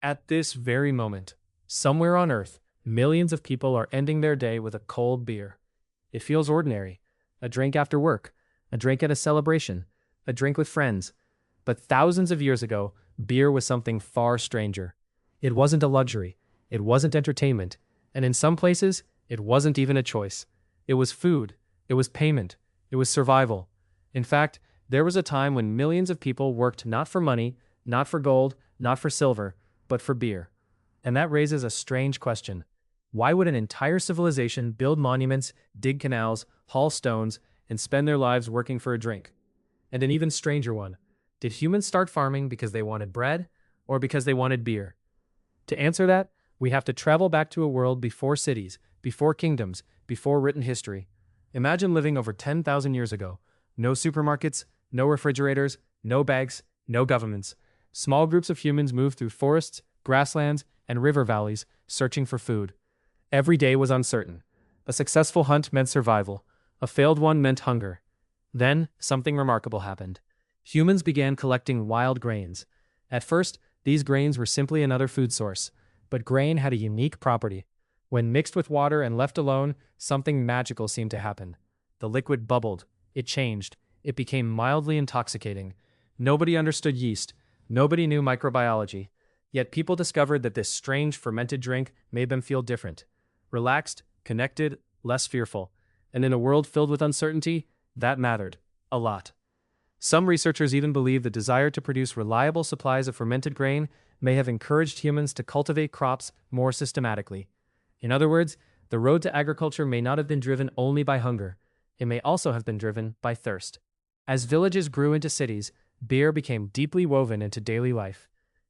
At this very moment, somewhere on Earth, millions of people are ending their day with a cold beer. It feels ordinary. A drink after work, a drink at a celebration, a drink with friends. But thousands of years ago, beer was something far stranger. It wasn't a luxury, it wasn't entertainment, and in some places, it wasn't even a choice. It was food, it was payment, it was survival. In fact, there was a time when millions of people worked not for money, not for gold, not for silver, but for beer. And that raises a strange question. Why would an entire civilization build monuments, dig canals, haul stones, and spend their lives working for a drink? And an even stranger one. Did humans start farming because they wanted bread, or because they wanted beer? To answer that, we have to travel back to a world before cities, before kingdoms, before written history. Imagine living over 10,000 years ago. No supermarkets, no refrigerators, no banks, no governments. Small groups of humans moved through forests, grasslands, and river valleys, searching for food. Every day was uncertain. A successful hunt meant survival. A failed one meant hunger. Then, something remarkable happened. Humans began collecting wild grains. At first, these grains were simply another food source. But grain had a unique property. When mixed with water and left alone, something magical seemed to happen. The liquid bubbled. It changed. It became mildly intoxicating. Nobody understood yeast. Nobody knew microbiology. Yet people discovered that this strange fermented drink made them feel different. Relaxed, connected, less fearful. And in a world filled with uncertainty, that mattered. A lot. Some researchers even believe the desire to produce reliable supplies of fermented grain may have encouraged humans to cultivate crops more systematically. In other words, the road to agriculture may not have been driven only by hunger. It may also have been driven by thirst. As villages grew into cities, beer became deeply woven into daily life.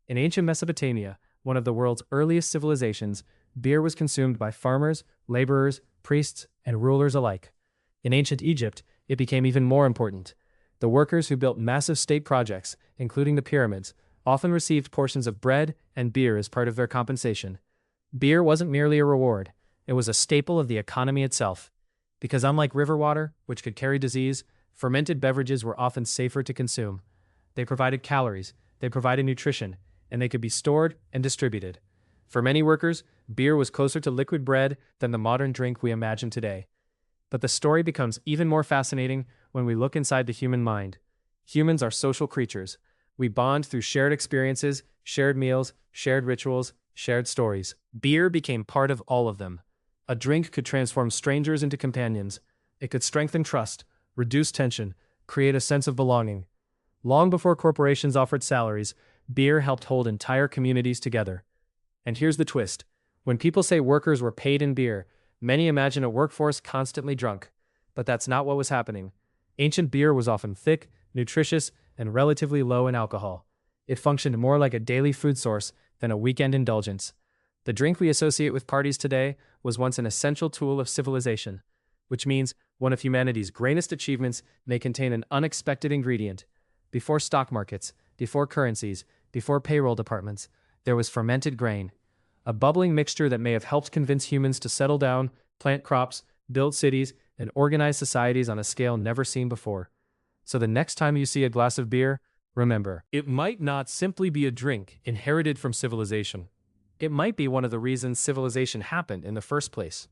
In ancient Mesopotamia, one of the world's earliest civilizations, beer was consumed by farmers, laborers, priests, and rulers alike. In ancient Egypt, it became even more important. The workers who built massive state projects, including the pyramids, often received portions of bread and beer as part of their compensation. Beer wasn't merely a reward, it was a staple of the economy itself. Because unlike river water, which could carry disease, fermented beverages were often safer to consume. They provided calories, they provided nutrition, and they could be stored and distributed. For many workers, beer was closer to liquid bread than the modern drink we imagine today. But the story becomes even more fascinating when we look inside the human mind. Humans are social creatures. We bond through shared experiences, shared meals, shared rituals, shared stories. Beer became part of all of them. A drink could transform strangers into companions. It could strengthen trust, reduce tension, create a sense of belonging. Long before corporations offered salaries, beer helped hold entire communities together. And here's the twist. When people say workers were paid in beer, many imagine a workforce constantly drunk. But that's not what was happening. Ancient beer was often thick, nutritious, and relatively low in alcohol. It functioned more like a daily food source than a weekend indulgence. The drink we associate with parties today was once an essential tool of civilization, which means one of humanity's greatest achievements may contain an unexpected ingredient. Before stock markets, before currencies, before payroll departments, there was fermented grain, a bubbling mixture that may have helped convince humans to settle down, plant crops, build cities, and organize societies on a scale never seen before. So the next time you see a glass of beer, remember, it might not simply be a drink inherited from civilization. It might be one of the reasons civilization happened in the first place.